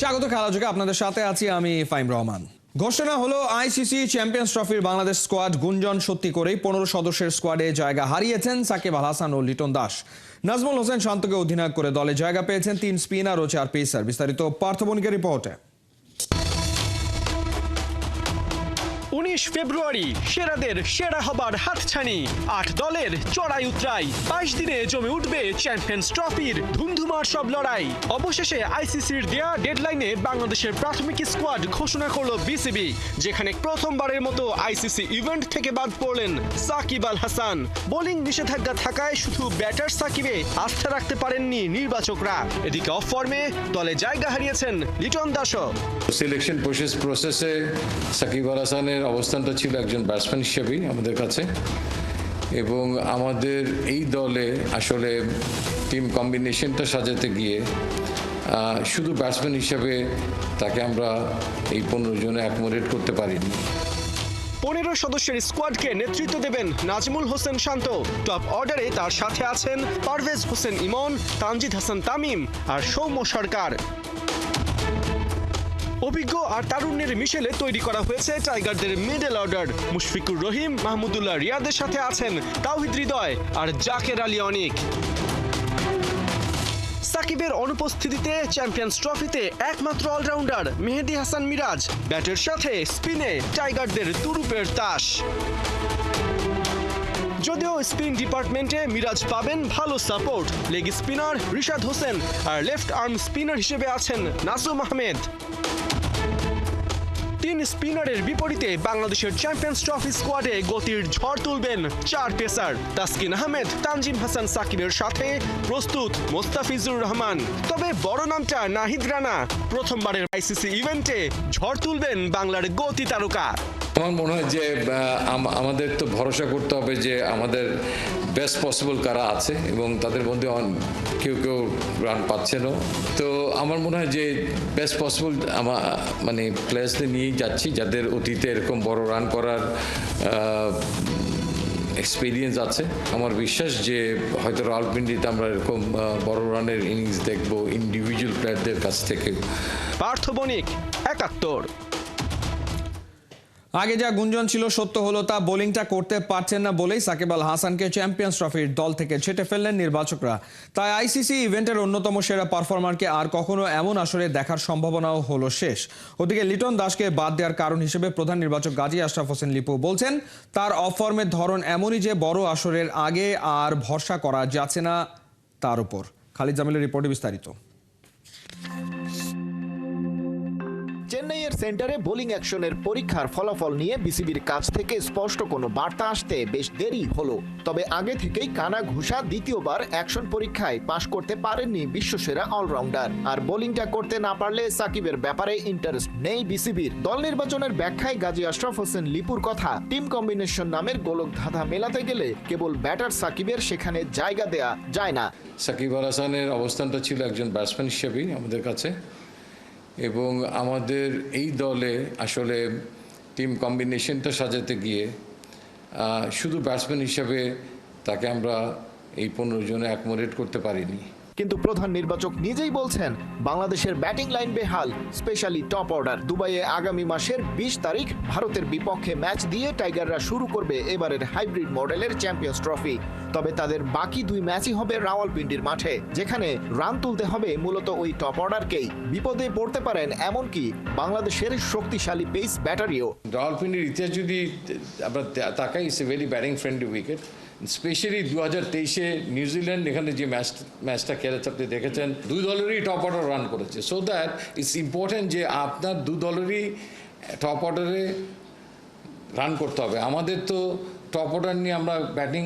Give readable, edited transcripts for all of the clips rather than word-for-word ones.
স্বাগত খেলা যোগে আপনাদের সাথে আছি আমি ফাইম রহমান। ঘোষণা হলো আইসিসি চ্যাম্পিয়ন্স ট্রফির বাংলাদেশ স্কোয়াড গুঞ্জন সত্যি করেই 15 সদস্যের স্কোয়াডে জায়গা হারিয়েছেন সাকিব আল হাসান ও লিটন দাস। নাজমুল হোসেন শান্তকে অধিনায়ক করে দলে জায়গা পেয়েছেন 3 স্পিনার ও 4 পেসার। বিস্তারিত পার্থ বণিকের রিপোর্টে। 19 ফেব্রুয়ারি সেরাদের সেরা হবার হাতছানি, 8 দলের চড়াই উতরাই, 22 দিনে জমে উঠবে চ্যাম্পিয়ন্স ট্রফির ধুমধুমার সব লড়াই। অবশেষে আইসিসির দেয়া ডেডলাইনে বাংলাদেশের প্রাথমিক স্কোয়াড ঘোষণা করলো বিসিবি, যেখানে প্রথমবারের মতো আইসিসি ইভেন্ট থেকে বাদ পড়লেন সাকিব আল হাসান। বোলিং নিষেধাজ্ঞা থাকায় শুধু ব্যাটার সাকিবে আস্থা রাখতে পারেননি নির্বাচকরা। এদিকে অফ ফর্মে দলে জায়গা হারিয়েছেন লিটন দাসও। সিলেকশন প্রসেসে সাকিব আল হাসানের অবস্থানটা ছিল একজন ব্যাটসম্যান হিসেবেই আমাদের কাছে, এবং আমাদের এই দলে আসলে টিম কম্বিনেশনটা সাজাতে গিয়ে শুধু ব্যাটসম্যান হিসেবে তাকে আমরা এই 15 জনে অ্যাকোমোডেট করতে পারিনি। 15 সদস্যের স্কোয়াডকে নেতৃত্ব দেবেন নাজমুল হোসেন শান্ত। টপ অর্ডারে তার সাথে আছেন পারভেজ হোসেন ইমন, তানজিদ হাসান তামিম আর সৌম্য সরকার। অভিজ্ঞ আর তারুণ্যের মিশেলে তৈরি করা হয়েছে টাইগারদের মিডল অর্ডার। মুশফিকুর রহিম, মাহমুদুল্লাহ রিয়াদের সাথে আছেন তাওহিদ হৃদয় আর জাকের আলী অনিক। সাকিবের অনুপস্থিতিতে চ্যাম্পিয়ন্স ট্রফিতে একমাত্র অলরাউন্ডার মেহেদী হাসান মিরাজ। ব্যাটের সাথে স্পিনে টাইগারদের তুরুপের তাস। যদিও স্পিন ডিপার্টমেন্টে মিরাজ পাবেন ভালো support, leg spinner Rishad Hossain আর লেফট আর্ম স্পিনার হিসেবে আছেন নাসুম আহমেদ। 3 স্পিনারের বিপরীতে বাংলাদেশের চ্যাম্পিয়ন্স ট্রফি স্কোয়াডে গতির ঝড় তুলবেন 4 পেসার। তাসকিন আহমেদ, তানজিম হাসান সাকিবের সাথে প্রস্তুত মোস্তাফিজুর রহমান। তবে বড় নামটা নাহিদ রানা। প্রথমবারের আইসিসি ইভেন্টে ঝড় তুলবেন বাংলার গতি তারকা। আমার মনে হয় যে আমাদের তো ভরসা করতে হবে যে আমাদের বেস্ট পসিবল কারা আছে, এবং তাদের মধ্যে কেউ কেউ রান পাচ্ছেনও। তো আমার মনে হয় যে বেস্ট পসিবল মানে প্লেয়ার্সদের নিয়েই যাচ্ছি, যাদের অতীতে এরকম বড় রান করার এক্সপিরিয়েন্স আছে। আমার বিশ্বাস যে হয়তো রাওয়ালপিন্ডিতে আমরা এরকম বড় রানের ইনিংস দেখবো ইন্ডিভিজুয়াল প্লেয়ারদের কাছ থেকে। পার্থ বণিক, 71। আগে যা গুঞ্জন ছিল সত্য হলো তা, বোলিংটা করতে পারছেন না বলেই সাকিব আল হাসানকে চ্যাম্পিয়ন্স ট্রফির দল থেকে ছেঁটে ফেললেন নির্বাচকরা। তাই আইসিসি ইভেন্টের অন্যতম সেরা পারফর্মারকে আর কখনো এমন আসরে দেখার সম্ভাবনাও হলো শেষ। ওদিকে লিটন দাসকে বাদ দেওয়ার কারণ হিসেবে প্রধান নির্বাচক গাজী আশরাফ হোসেন লিপু বলছেন, তার অফ ফর্মের ধরন এমনই যে বড় আসরের আগে আর ভরসা করা যাচ্ছে না তার উপর। খালিদ জামিলের রিপোর্টে বিস্তারিত। চেন্নাইয়ের সেন্টারে বোলিং অ্যাকশনের পরীক্ষার ফলাফল নিয়ে বিসিবির কাছ থেকে স্পষ্ট কোনো বার্তা আসতে বেশ দেরি হলো। তবে আগে থেকেই কানা ঘুষা দ্বিতীয়বার অ্যাকশন পরীক্ষায় পাশ করতে পারেননি বিশ্বসেরা অলরাউন্ডার। আর বোলিংটা করতে না পারলে সাকিবের ব্যাপারে ইন্টারেস্ট নেই বিসিবির। দল নির্বাচনের ব্যাখ্যায় গাজী আশরাফ হোসেন লিপুর কথা, টিম কম্বিনেশন নামের গোলক ধাঁধা মেলাতে গেলে কেবল ব্যাটার সাকিবের সেখানে জায়গা দেয়া যায় না। সাকিব আল হাসানের অবস্থানটা ছিল একজন ব্যাটসম্যান হিসেবেই আমাদের কাছে, এবং আমাদের এই দলে আসলে টিম কম্বিনেশনটা সাজাতে গিয়ে শুধু ব্যাটসম্যান হিসেবে তাকে আমরা এই 15 জনে অ্যাকোমোডেট করতে পারিনি। কিন্তু প্রধান নির্বাচক নিজেই বলছেন বাংলাদেশের ব্যাটিং লাইন বেহাল, স্পেশালি টপ অর্ডার। দুবাইয়ে আগামী মাসের 20 তারিখ ভারতের বিপক্ষে ম্যাচ দিয়ে টাইগাররা শুরু করবে এবারের হাইব্রিড মডেলের চ্যাম্পিয়ন্স ট্রফি। তবে তাদের বাকি 2 ম্যাচই হবে রাওয়ালপিন্ডির মাঠে, যেখানে রান তুলতে হবে মূলত ওই টপ অর্ডারকেই। বিপদে পড়তে পারেন এমনকি বাংলাদেশের শক্তিশালী পেস ব্যাটারিও। রাওয়ালপিন্ডির ইতিহাস যদি আমরা তাকাই, it's a very batting friendly wicket. Specially 2023-এ নিউজিল্যান্ড এখানে যে ম্যাচটা খেলেছে আপনি দেখেছেন, 2 দলেরই টপ অর্ডার রান করেছে। সো দ্যাট ইটস ইম্পর্টেন্ট যে আপনার 2 দলেরই টপ অর্ডারে রান করতে হবে। আমাদের তো টপ অর্ডার নিয়ে আমরা ব্যাটিং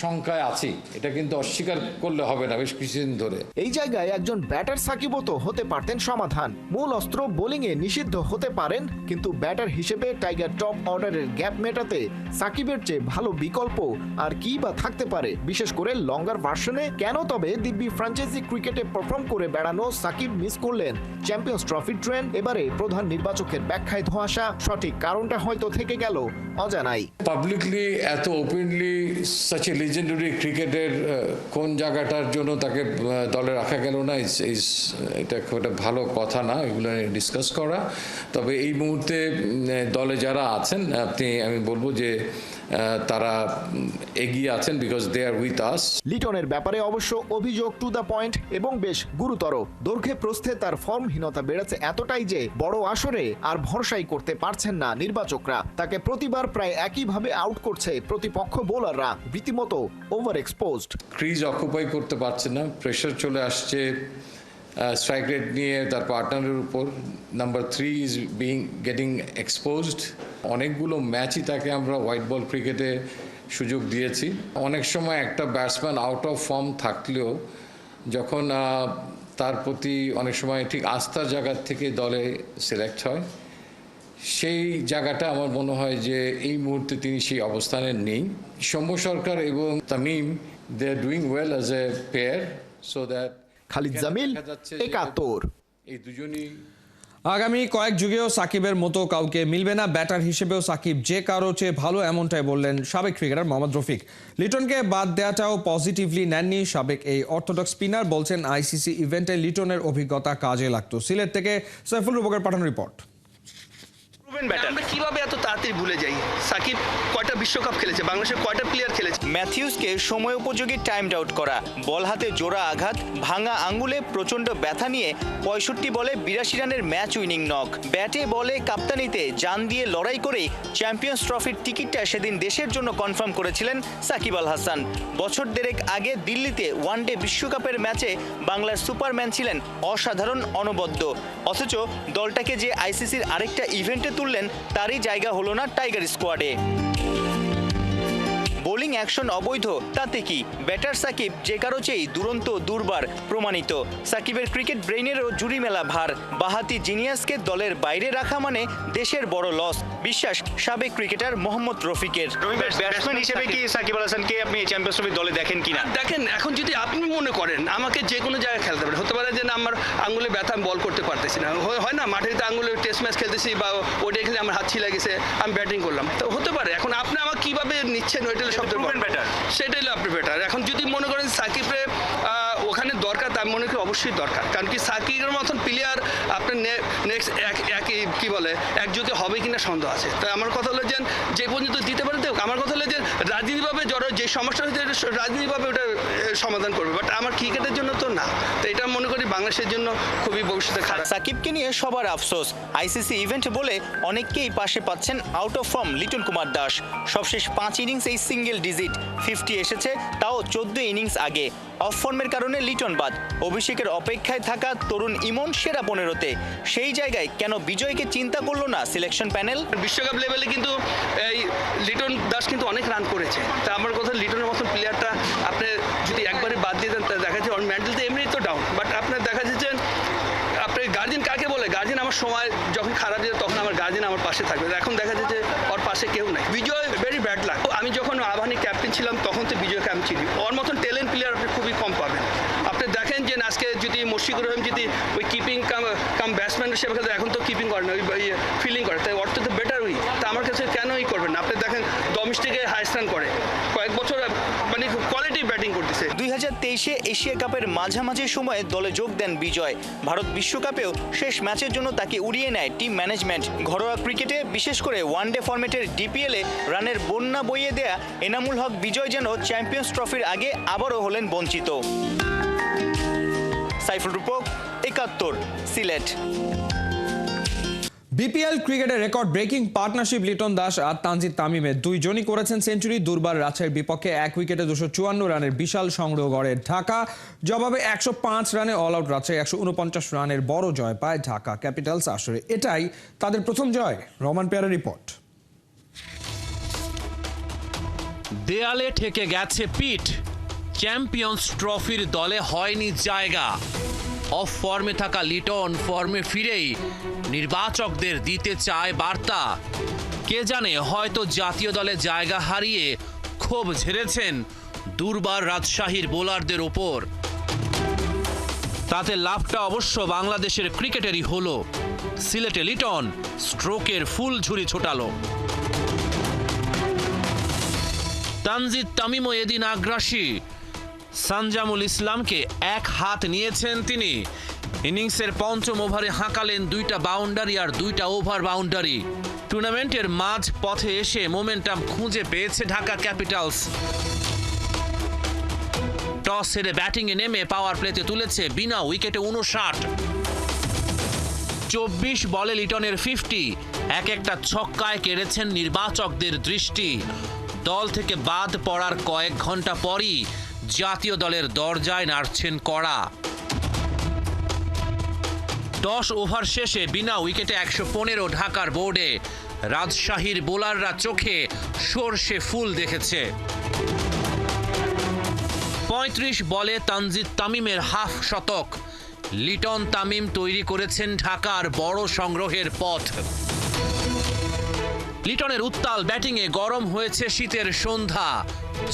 সংখ্যায় আছি, এটা কিন্তু অস্বীকার করলে হবে না বেশ কিছুদিন ধরে। এই জায়গায় একজন ব্যাটার সাকিবও তো হতে পারতেন সমাধান। মূল অস্ত্র বোলিংয়ে নিষিদ্ধ হতে পারেন, কিন্তু ব্যাটার হিসেবে টাইগার টপ অর্ডারের গ্যাপ মেটাতে সাকিবের চেয়ে ভালো বিকল্প আর কি বা থাকতে পারে, বিশেষ করে লঙ্গার ভার্সনে। কেন তবে দিব্যি ফ্র্যাঞ্চাইজি ক্রিকেটে পারফর্ম করে বেড়ানো সাকিব মিস করলেন চ্যাম্পিয়ন্স ট্রফি ট্রেন? এবারে প্রধান নির্বাচকের ব্যাখ্যায় ধোঁয়াশা, সঠিক কারণটা হয়তো থেকে গেল অজানাই। পাবলিকলি এত ওপেনলি সাচ এ লিজেন্ডারি ক্রিকেটের কোন জায়গাটার জন্য তাকে দলে রাখা গেল না এটা খুব একটা ভালো কথা না এগুলো ডিসকাস করা। তবে এই মুহূর্তে দলে যারা আছেন আমি বলবো যে তারা এগিয়ে আছেন because they R with us. লিটনের ব্যাপারে অবশ্য অভিযোগ টু দ্য পয়েন্ট এবং বেশ গুরুতর। দৈর্ঘ্যে প্রস্থে তার ফর্মহীনতা বেড়েছে এতটাই যে বড় আসরে আর ভরসাই করতে পারছেন না নির্বাচকরা। তাকে প্রতিবার প্রায় একইভাবে আউট করছে প্রতিপক্ষ বোলাররা, রীতিমতো ওভার এক্সপোজড। ক্রিজ অকুপাই করতে পারছে না, প্রেশার চলে আসছে স্ট্রাইক রেট নিয়ে তার পার্টনারের উপর। Number 3 is getting exposed. অনেকগুলো ম্যাচই তাকে আমরা হোয়াইট বল ক্রিকেটে সুযোগ দিয়েছি। অনেক সময় একটা ব্যাটসম্যান আউট অফ ফর্ম থাকলেও যখন তার প্রতি অনেক সময় ঠিক আস্থার জায়গা থেকে দলে সিলেক্ট হয়, সেই জায়গাটা আমার মনে হয় যে এই মুহূর্তে তিনি সেই অবস্থানে নেই। সৌম্য সরকার এবং Tamim they are doing well as a pair, so that Khalid Jamil, একাত্তর। এই দুজনই আগামী কয়েক যুগেও সাকিবের মতো কাউকে মিলবে না, ব্যাটার হিসেবেও সাকিব যে কারো চেয়ে ভালো, এমনটাই বললেন সাবেক ক্রিকেটার মোহাম্মদ রফিক। লিটনকে বাদ দেওয়াটাও পজিটিভলি নেননি সাবেক এই অর্থোডক্স স্পিনার। বলছেন আইসিসি ইভেন্টে লিটনের অভিজ্ঞতা কাজে লাগতো। সিলেট থেকে সাইফুল রূপকের পাঠানো রিপোর্ট। আমরা কিভাবে এত তাড়াতাড়ি ভুলে যাই? সাকিব কয়টা বিশ্বকাপ খেলেছে, বাংলাদেশের কয়টা প্লেয়ার খেলেছে? ম্যাথিউসকে সময় উপযোগী টাইমড আউট করা, বল হাতে জোড়া আঘাত, ভাঙা আঙ্গুলে প্রচণ্ড ব্যথা নিয়ে 65 বলে 82 রানের ম্যাচ উইনিং নক। ব্যাটে বলে কাপ্তানিতে জান দিয়ে লড়াই করেই চ্যাম্পিয়ন্স ট্রফির টিকিটটা সেদিন দেশের জন্য কনফার্ম করেছিলেন সাকিব আল হাসান। বছর দেড়েক আগে দিল্লিতে ওয়ানডে বিশ্বকাপের ম্যাচে বাংলার সুপারম্যান ছিলেন অসাধারণ, অনবদ্য। অথচ দলটাকে যে আইসিসির আরেকটা ইভেন্টে তুললেন তারই জায়গা হলো না টাইগার স্কোয়াডে। বোলিং অ্যাকশন অবৈধ, তাতে কি? ব্যাটার সাকিব যে কারো চেয়েই দুরন্ত, দুর্বার প্রমাণিত। সাকিবের ক্রিকেট ব্রেইনেরও জুড়ি মেলা ভার। বাহাতি জিনিয়াসকে দলের বাইরে রাখা মানে দেশের বড় লস, বিশ্বাস সাবেক ক্রিকেটার মোহাম্মদ রফিকের। ব্যাটসম্যান হিসেবে কি সাকিব আল হাসানকে আপনি চ্যাম্পিয়ন্স ট্রফির দলে দেখেন কিনা? দেখেন, এখন যদি আপনি মনে করেন আমাকে যে কোনো জায়গায় খেলতে পারে, হতে পারে যে না আমার আঙ্গুলে ব্যথা, আমি বল করতে পারতেছি না, হয় না মাঠে আঙ্গুলে টেস্ট ম্যাচ খেলতেছি বা ওটা খেলে আমার হাত ছিলা গেছে, আমি ব্যাটিং করলাম, তো হতে পারে। এখন আপনি আমাকে কিভাবে নিচ্ছেন ওইটা সেটাই হলো আপনি বেটার। এখন যদি মনে করেন সাকিবরে ওখানে দরকার, তার মনে করি অবশ্যই দরকার, কারণ কি সাকিবের মতন প্লেয়ার আপনার নেক্সট কি বলে এক যুগে হবে কিনা সন্দেহ আছে। তাই আমার কথা হলো যে পর্যন্ত দিতে পারে দেখ। আমার কথা হলো যে রাজনীতিভাবে যে সমস্যা হয়েছে রাজনীতিভাবে ওটা সমাধান করবে, বাট আমার ক্রিকেটের জন্য তো না। তো এটা মনে করি বাংলাদেশের জন্য খুবই ভবিষ্যতে খারাপ। সাকিবকে নিয়ে সবার আফসোস, আইসিসি ইভেন্ট বলে অনেককেই পাশে পাচ্ছেন out of form Liton Kumar Das. সবশেষ 5 ইনিংস এই সিঙ্গেল ডিজিট 50 এসেছে, তাও 14 ইনিংস আগে। অফ ফর্মের কারণে লিটন বাদ। অভিষেকের অপেক্ষায় থাকা তরুণ ইমন সেরা 15-তে। সেই জায়গায় কেন বিজয়কে চিন্তা করলো না সিলেকশন প্যানেল? বিশ্বকাপ লেভেলে কিন্তু এই লিটন দাস কিন্তু অনেক রান করেছে। তা আমার কথা লিটনের মতন প্লেয়ারটা আপনি যদি একবারে বাদ দিয়ে দেন, দেখা যাচ্ছে ওর মেন্টাল তো এমনি তো ডাউন, বাট আপনার দেখা যাচ্ছে আপনার গার্জিয়ান কাকে বলে? গার্জিয়ান আমার সময় যখন খারাপ যায় তখন আমার গার্জিয়ান আমার পাশে থাকবে। এখন দেখা যাচ্ছে ওর পাশে কেউ নাই। বিজয় ভেরি ব্যাড লাক। আমি যখন আবাহনী ক্যাপ্টেন ছিলাম তখন তো বিজয়কে আমি চিনি। ওর মতন ট্যালেন্ট প্লেয়ার আপনি খুবই কম পাবেন। আপনি দেখেন যে আজকে যদি মুশফিকুর রহিম যদি ওই কিপিং কাম ব্যাটসম্যান হিসেবে খেলে, এখন তো কিপিং করে না, ওই ফিল্ডিং করে, তাই ওর তো বেটার উই। তা আমার কাছে কেনই করবেন না? আপনি দেখেন ডোমেস্টিকে হাইস্ট রান করে, কয়েক বছর মানে কোয়ালিটি ব্যাটিং করতেছে। 2023-এ এশিয়া কাপের মাঝামাঝি সময়ে দলে যোগ দেন বিজয়। ভারত বিশ্বকাপেও শেষ ম্যাচের জন্য তাকে উড়িয়ে নেয় টিম ম্যানেজমেন্ট। ঘরোয়া ক্রিকেটে বিশেষ করে ওয়ানডে ফরম্যাটের ডিপিএলে রানের বন্যা বইয়ে দেয়া এনামুল হক বিজয় যেন চ্যাম্পিয়ন্স ট্রফির আগে আবারও হলেন বঞ্চিত। সাইফুল রূপক, 71, সিলেট। বিপিএল ক্রিকেটের record breaking partnership Liton Das আর তানজিদ তামিমের দুইজনই করেছেন সেঞ্চুরি। দুর্বার রাজশাহীর বিপক্ষে 1 উইকেটে 254 রানের বিশাল সংগ্রহ গড়ে ঢাকা। জবাবে 105 রানে অল আউট রাজশাহী, 149 রানের বড় জয় পায় ঢাকা ক্যাপিটালস আসরে। এটাই তাদের প্রথম জয়। রহমান পেয়ারের রিপোর্ট। দেয়ালে ঠেকে গেছে পিঠ, চ্যাম্পিয়ন্স ট্রফির দলে হয়নি জায়গা। অফ ফর্মে থাকা লিটন ফর্মে ফিরেই নির্বাচকদের দিতে চায় বার্তা। কে জানে, হয়তো জাতীয় দলে জায়গা হারিয়ে ক্ষোভ ঝেড়েছেন দুর্বার রাজশাহীর বোলারদের ওপর। তাতে লাভটা অবশ্য বাংলাদেশের ক্রিকেটেরই হলো। সিলেটে লিটন স্ট্রোকের ফুল ঝুরি ছোটালো। তানজিদ তামিমও এদিন আগ্রাসী। সানজামুল ইসলামকে এক হাত নিয়েছেন তিনি। ইনিংসের পঞ্চম ওভারে হাঁকালেন 2টা বাউন্ডারি আর 2টা ওভার বাউন্ডারি। টুর্নামেন্টের মাঝ পথে এসে মোমেন্টাম খুঁজে পেয়েছে ঢাকা ক্যাপিটালস। টস হেরে ব্যাটিংয়ে নেমে পাওয়ার প্লেতে তুলেছে বিনা উইকেটে 59। 24 বলে লিটনের 50, এক একটা ছক্কায় কেড়েছেন নির্বাচকদের দৃষ্টি। দল থেকে বাদ পড়ার কয়েক ঘন্টা পরই জাতীয় দলের দরজায় নাড়ছেন কড়া। 10 ওভার শেষে বিনা উইকেটে 115 ঢাকার বোর্ডে। রাজশাহীর বোলাররা চোখে সরষে ফুল দেখেছে। 35 বলে তানজিদ তামিমের হাফ শতক। লিটন তামিম তৈরি করেছেন ঢাকার বড় সংগ্রহের পথ। লিটনের উত্তাল ব্যাটিংয়ে গরম হয়েছে শীতের সন্ধ্যা,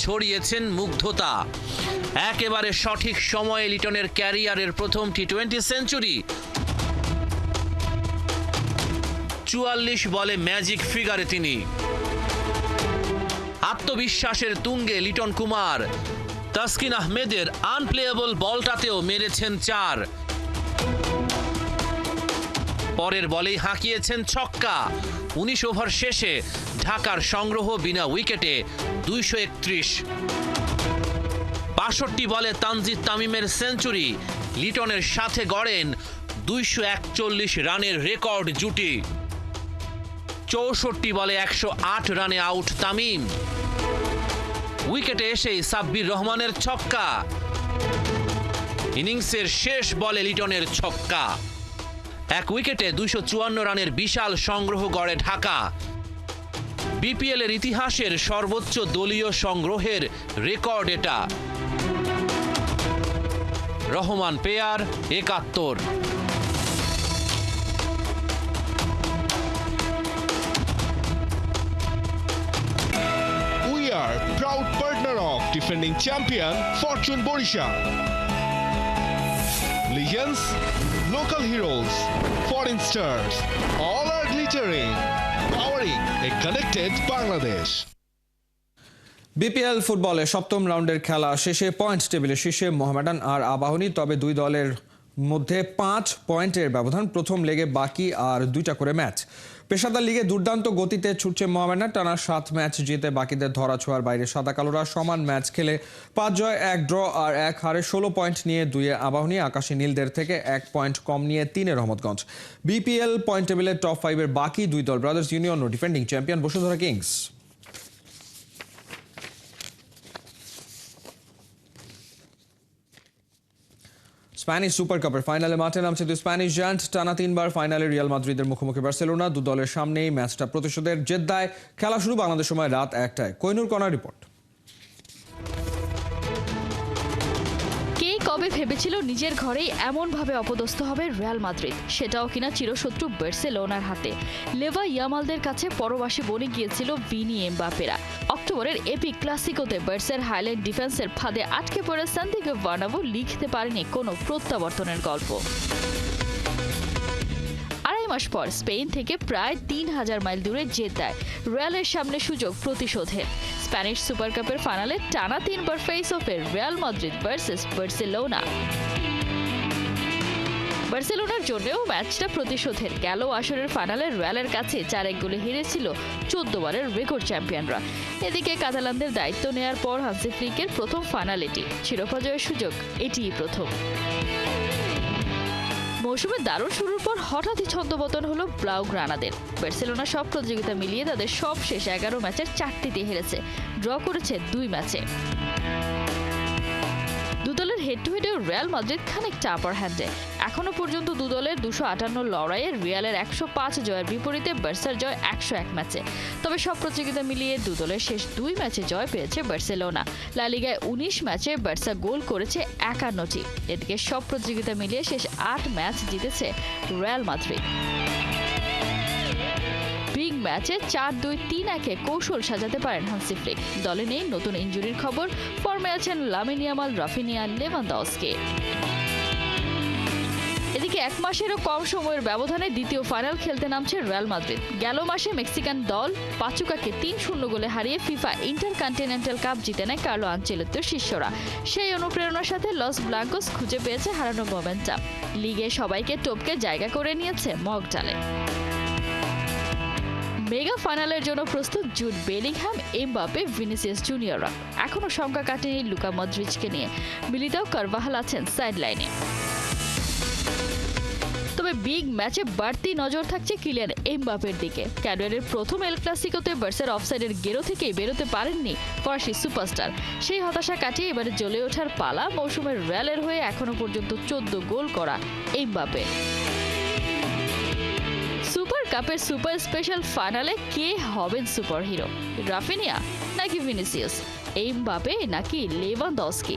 ছড়িয়েছেন মুগ্ধতা। একেবারে সঠিক সময়ে লিটনের ক্যারিয়ারের প্রথম টি20 সেঞ্চুরি। 44 বলে ম্যাজিক ফিগারে তিনি। আত্মবিশ্বাসের তুঙ্গে লিটন কুমার। তাসকিন আহমেদের আনপ্লেয়েবল বলটাতেও মেরেছেন 4। পরের বলেই হাঁকিয়েছেন ছক্কা। 19 ওভার শেষে ঢাকার সংগ্রহ বিনা উইকেটে 231। 62 বলে তানজিদ তামিমের সেঞ্চুরি। লিটনের সাথে গড়েন 241 রানের রেকর্ড জুটি। 64 বলে 108 রানে আউট তামিম। উইকেটে এসেই সাব্বির রহমানের ছক্কা। ইনিংসের শেষ বলে লিটনের ছক্কা। এক উইকেটে 254 রানের বিশাল সংগ্রহ গড়ে ঢাকা। বিপিএল এর ইতিহাসের সর্বোচ্চ দলীয় সংগ্রহের রেকর্ড এটা। Rahman pair 71। We are proud partner of defending champion Fortune Borisha. Legends, local heroes, foreign stars, all are glittering, powering a connected Bangladesh. BPL ফুটবলে সপ্তম রাউন্ডের খেলা শেষে পয়েন্ট টেবিলের শীর্ষে মোহামেডান আর আবাহনী। তবে দুই দলের মধ্যে 5 পয়েন্টের ব্যবধান। প্রথম লেগে বাকি আর 2টা করে ম্যাচ। পেশাদার লিগে দুর্দান্ত গতিতে ছুটছে মোহামেডান। টানা 7 ম্যাচ জিতে বাকিদের ধরাছোঁয়ার বাইরে সাদা কালোরা। সমান ম্যাচ খেলে 5 জয় 1 ড্র আর 1 হারে 16 পয়েন্ট নিয়ে 2-এ আবাহনী। আকাশী নীলদের থেকে 1 পয়েন্ট কম নিয়ে 3-এ রহমতগঞ্জ। বিপিএল পয়েন্ট টেবিলের টপ 5-এর বাকি দুই দল ব্রাদার্স ইউনিয়ন ও defending champion Bashundhara Kings. Spanish super কাপের ফাইনালে মাঠে নামছে দুই স্প্যানিশ জায়ান্ট। টানা 3বার ফাইনালে রিয়াল মাদ্রিদের মুখোমুখি বার্সেলোনা। দু দলের সামনেই ম্যাচটা প্রতিশোধের জেদ্দায়। খেলা শুরু বাংলাদেশ সময় রাত 1টায়। কোহিনুর কণার রিপোর্ট। কে কবে ভেবেছিল নিজের ঘরেই এমনভাবে অপদস্থ হবে রিয়াল মাদ্রিদ, সেটাও কিনা চিরশত্রু বার্সেলোনার হাতে। লেভা ইয়ামালদের কাছে পরবাসী বনে গিয়েছিল ভিনি এমবাপেরা। অক্টোবরের এপিক ক্লাসিকোতে বার্সার হাইল্যান্ড ডিফেন্সের ফাঁদে আটকে পড়ে সান্তিয়াগো বার্নাব্যু লিখতে পারেনি কোনো প্রত্যাবর্তনের গল্প। 2.5 মাস পর স্পেন থেকে প্রায় 3000 মাইল দূরে জেদ্দায় রিয়ালের সামনে সুযোগ প্রতিশোধের। স্প্যানিশ সুপার কাপের ফাইনালে টানা 3বার ফেস অফে রিয়াল মাদ্রিদ ভার্সেস বার্সেলোনা। বার্সেলোনার জন্যও ম্যাচটা প্রতিশোধের। গেল আসরের ফাইনালে রিয়ালের কাছে 4-1 গোলে হেরেছিল 14 বারের রেকর্ড চ্যাম্পিয়নরা। এদিকে কাতালানদের দায়িত্ব নেয়ার পর হান্সি ফ্লিকের প্রথম ফাইনাল এটি। শিরোপা জয়ের সুযোগ এটিই প্রথম। মৌসুমের দারুণ শুরুর পর হঠাৎই ছন্দপতন হলো ব্লাউগ্রানাদের। বার্সেলোনা সব প্রতিযোগিতা মিলিয়ে তাদের সব শেষ 11 ম্যাচের 4টিতে হেরেছে, ড্র করেছে 2 ম্যাচে। দুদলের হেড টু হেডে রিয়াল মাদ্রিদ খানিকটা আপার হ্যান্ডে। এখনো পর্যন্ত দুদলের 258 লড়াইয়ে রিয়ালের 105 জয়ের বিপরীতে বার্সার জয় 101 ম্যাচে। তবে সব প্রতিযোগিতা মিলিয়ে দুদলের শেষ 2 ম্যাচে জয় পেয়েছে বার্সেলোনা। লা লিগায় 19 ম্যাচে বার্সা গোল করেছে 51টি। এদিকে সব প্রতিযোগিতা মিলিয়ে শেষ 8 ম্যাচ জিতেছে রিয়াল মাদ্রিদ। বিগ ম্যাচে 4-2-3-1-এ কৌশল সাজাতে পারেন হান্সি ফ্লিক। দলে নেই নতুন ইনজুরির খবর। ফর্মে আছেন লামিন ইয়ামাল, রাফিনিয়া, লেভানডস্কি। এদিকে এক মাসেরও কম সময়ের ব্যবধানে দ্বিতীয় ফাইনাল খেলতে নামছে রিয়াল মাদ্রিদ। গেল মাসে মেক্সিকান দল পাচুকাকে 3-0 গোলে হারিয়ে ফিফা ইন্টারকন্টিনেন্টাল কাপ জিতে নেয় কার্লো আনচেলত্তির শিষ্যরা। সেই অনুপ্রেরণার সাথে লস ব্লাঙ্কোস খুঁজে পেয়েছে হারানো মোমেন্টাম। লিগে সবাইকে টপকে জায়গা করে নিয়েছে মগডালে। মেগা ফাইনালের জন্য প্রস্তুত জুড বেলিংহাম, এমবাপে, ভিনিসিয়াস জুনিয়ররা। এখনও শঙ্কা কাটেনি লুকা মদ্রিচকে নিয়ে। মিলিতাও কারভাহাল আছেন সাইডলাইনে। তবে বিগ ম্যাচে বাড়তি নজর থাকছে কিলিয়ান এমবাপের দিকে। ক্যারিয়ারের প্রথম এল ক্লাসিকোতে বার্সার অফসাইডের গেরো থেকেই বেরোতে পারেননি ফরাসি সুপারস্টার। সেই হতাশা কাটিয়ে এবারে জ্বলে ওঠার পালা। মৌসুমের রিয়ালের হয়ে এখনো পর্যন্ত 14 গোল করা এমবাপে। সুপার কাপের সুপার স্পেশাল ফাইনালে কে হবেন সুপার হিরো? রাফিনিয়া নাকি ভিনিসিয়াস? এমবাপে নাকি লেভানডস্কি?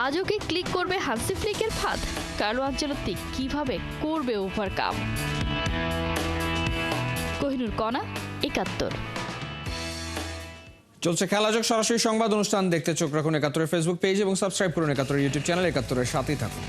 আজও কি ক্লিক করবে হান্সি ফ্লিকের ফাঁদ? কার্লো আনচেলত্তি কিভাবে করবে ওভারকাম? কোহিনুর কণা, ৭১। চলছে খেলাযোগ সরাসরি সংবাদ অনুষ্ঠান দেখতে চোখ রাখুন ৭১ ফেসবুক পেজ এবং সাবস্ক্রাইব করুন ৭১ ইউটিউব চ্যানেল। ৭১-এর সাথেই থাকুন।